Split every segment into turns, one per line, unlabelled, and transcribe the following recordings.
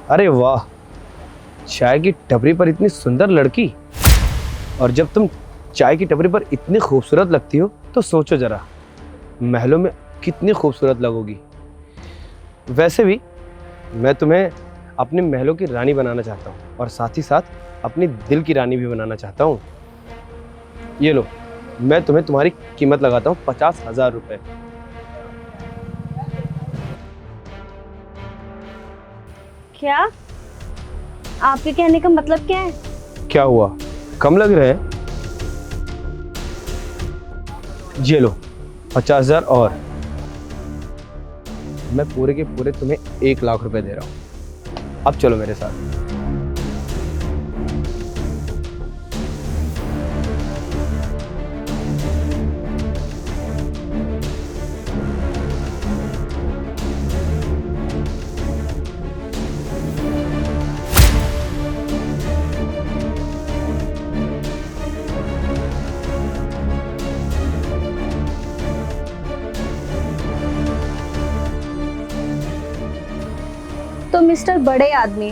अरे वाह, चाय की टपरी पर इतनी सुंदर लड़की, और जब तुम चाय की टपरी पर इतनी खूबसूरत लगती हो तो सोचो जरा, महलों में कितनी खूबसूरत लगोगी। वैसे भी मैं तुम्हें अपने महलों की रानी बनाना चाहता हूँ और साथ ही साथ अपनी दिल की रानी भी बनाना चाहता हूँ। ये लो, मैं तुम्हें तुम्हारी कीमत लगाता हूँ 50,000 रुपए।
क्या? आपके कहने का मतलब क्या है?
क्या हुआ, कम लग रहे हैं? ये लो 50,000 और मैं पूरे के पूरे तुम्हें 1,00,000 रुपए दे रहा हूँ। अब चलो मेरे साथ।
तो मिस्टर बड़े आदमी,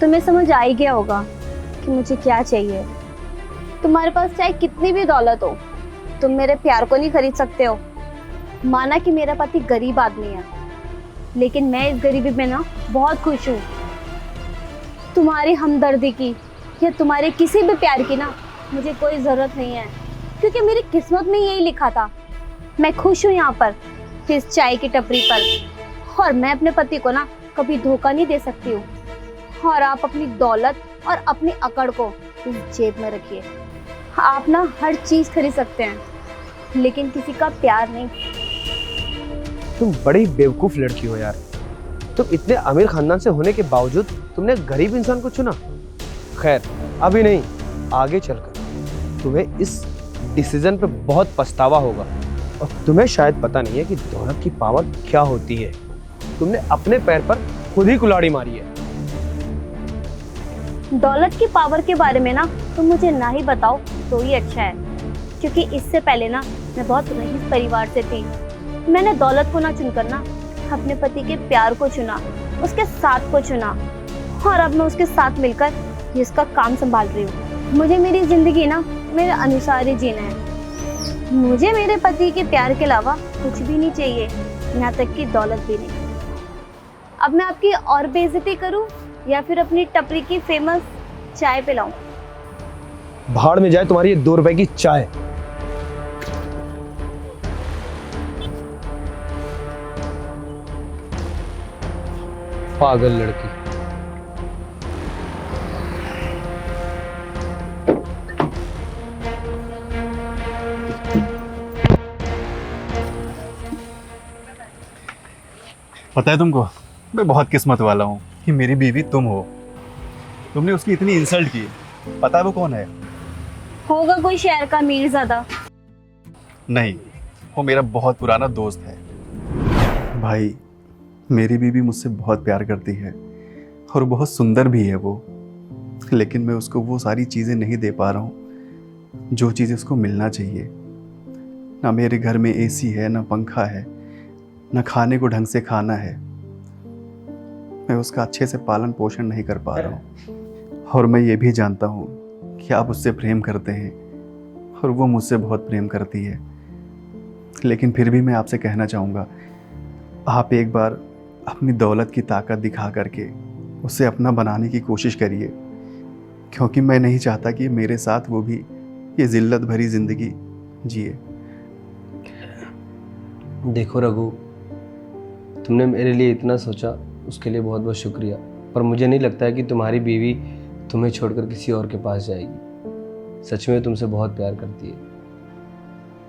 तुम्हें समझ आ ही गया होगा कि मुझे क्या चाहिए। तुम्हारे पास चाहे कितनी भी दौलत हो, तुम मेरे प्यार को नहीं खरीद सकते हो। माना कि मेरा पति गरीब आदमी है, लेकिन मैं इस गरीबी में ना बहुत खुश हूँ। तुम्हारी हमदर्दी की या तुम्हारे किसी भी प्यार की ना मुझे कोई जरूरत नहीं है, क्योंकि मेरी किस्मत में यही लिखा था। मैं खुश हूँ यहाँ पर, इस चाय की टपरी पर, और मैं अपने पति को ना कभी धोखा नहीं दे सकती हूँ। और आप अपनी दौलत और अपनी अकड़ को इस जेब में रखिए। आप ना हर चीज खरीद सकते हैं, लेकिन किसी का प्यार नहीं।
तुम बड़ी बेवकूफ लड़की हो यार। तुम इतने अमीर खानदान से होने के बावजूद तुमने गरीब इंसान को चुना। खैर, अभी नहीं, आगे चलकर तुम्हें इस डिसीजन पे बहुत पछतावा होगा। और तुम्हें शायद पता नहीं है कि दौलत की पावर क्या होती है। तुमने अपने पैर पर खुद ही कुल्हाड़ी मारी है।
दौलत की पावर के बारे में ना तुम मुझे ना ही बताओ तो ही अच्छा है, क्योंकि इससे पहले ना मैं बहुत रईस परिवार से थी। मैंने दौलत को ना चुनकर ना अपने पति के प्यार को चुना, उसके साथ को चुना, और अब मैं उसके साथ मिलकर इसका काम संभाल रही हूँ। मुझे मेरी जिंदगी ना मेरे अनुसार ही जीना है। मुझे मेरे पति के प्यार के अलावा कुछ भी नहीं चाहिए, यहाँ तक कि दौलत भी नहीं। अब मैं आपकी और बेइज्जती करूं या फिर अपनी टपरी की फेमस चाय पिलाऊं?
भाड़ में जाए तुम्हारी ये 2 रुपए की चाय। पागल लड़की।
पता है तुमको, मैं बहुत किस्मत वाला हूँ कि मेरी बीवी तुम हो। तुमने उसकी इतनी इंसल्ट की। पता है वो कौन है?
होगा कोई शहर का मीरजादा।
नहीं, वो मेरा बहुत पुराना दोस्त है। भाई, मेरी बीवी मुझसे बहुत प्यार करती है और बहुत सुंदर भी है वो, लेकिन मैं उसको वो सारी चीज़ें नहीं दे पा रहा हूँ जो चीज़ें उसको मिलना चाहिए। ना मेरे घर में एसी है, ना पंखा है, ना खाने को ढंग से खाना है। मैं उसका अच्छे से पालन पोषण नहीं कर पा रहा हूँ। और मैं ये भी जानता हूँ कि आप उससे प्रेम करते हैं और वो मुझसे बहुत प्रेम करती है, लेकिन फिर भी मैं आपसे कहना चाहूँगा, आप एक बार अपनी दौलत की ताकत दिखा करके उसे अपना बनाने की कोशिश करिए, क्योंकि मैं नहीं चाहता कि मेरे साथ वो भी ये जिल्लत भरी ज़िंदगी जिए।
देखो रघु, तुमने मेरे लिए इतना सोचा, उसके लिए बहुत बहुत शुक्रिया। पर मुझे नहीं लगता है कि तुम्हारी बीवी तुम्हें छोड़कर किसी और के पास जाएगी। सच में तुमसे बहुत प्यार करती है।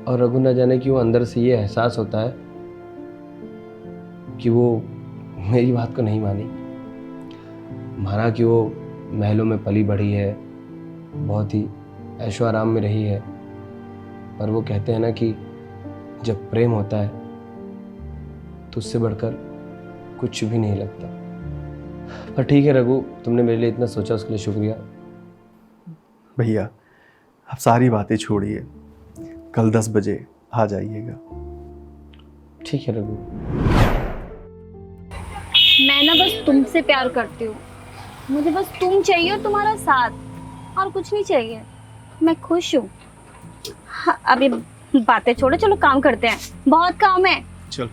और रघु, न जाने क्यों अंदर से ये एहसास होता है कि वो मेरी बात को नहीं मानी। माना कि वो महलों में पली बढ़ी है, बहुत ही ऐशो आराम में रही है, पर वो कहते हैं ना कि जब प्रेम होता है तो उससे बढ़कर कुछ भी नहीं लगता। पर ठीक है रघु, तुमने मेरे लिए इतना सोचा, उसके लिए शुक्रिया।
भैया, आप सारी बातें छोड़िए, कल 10 बजे आ जाइएगा।
ठीक है रघु।
मैं ना बस तुमसे प्यार करती हूँ। मुझे बस तुम चाहिए और तुम्हारा साथ, और कुछ नहीं चाहिए। मैं खुश हूँ। हाँ, अभी बातें छोड़ो, चलो काम करते हैं, बहुत काम है।
चलो।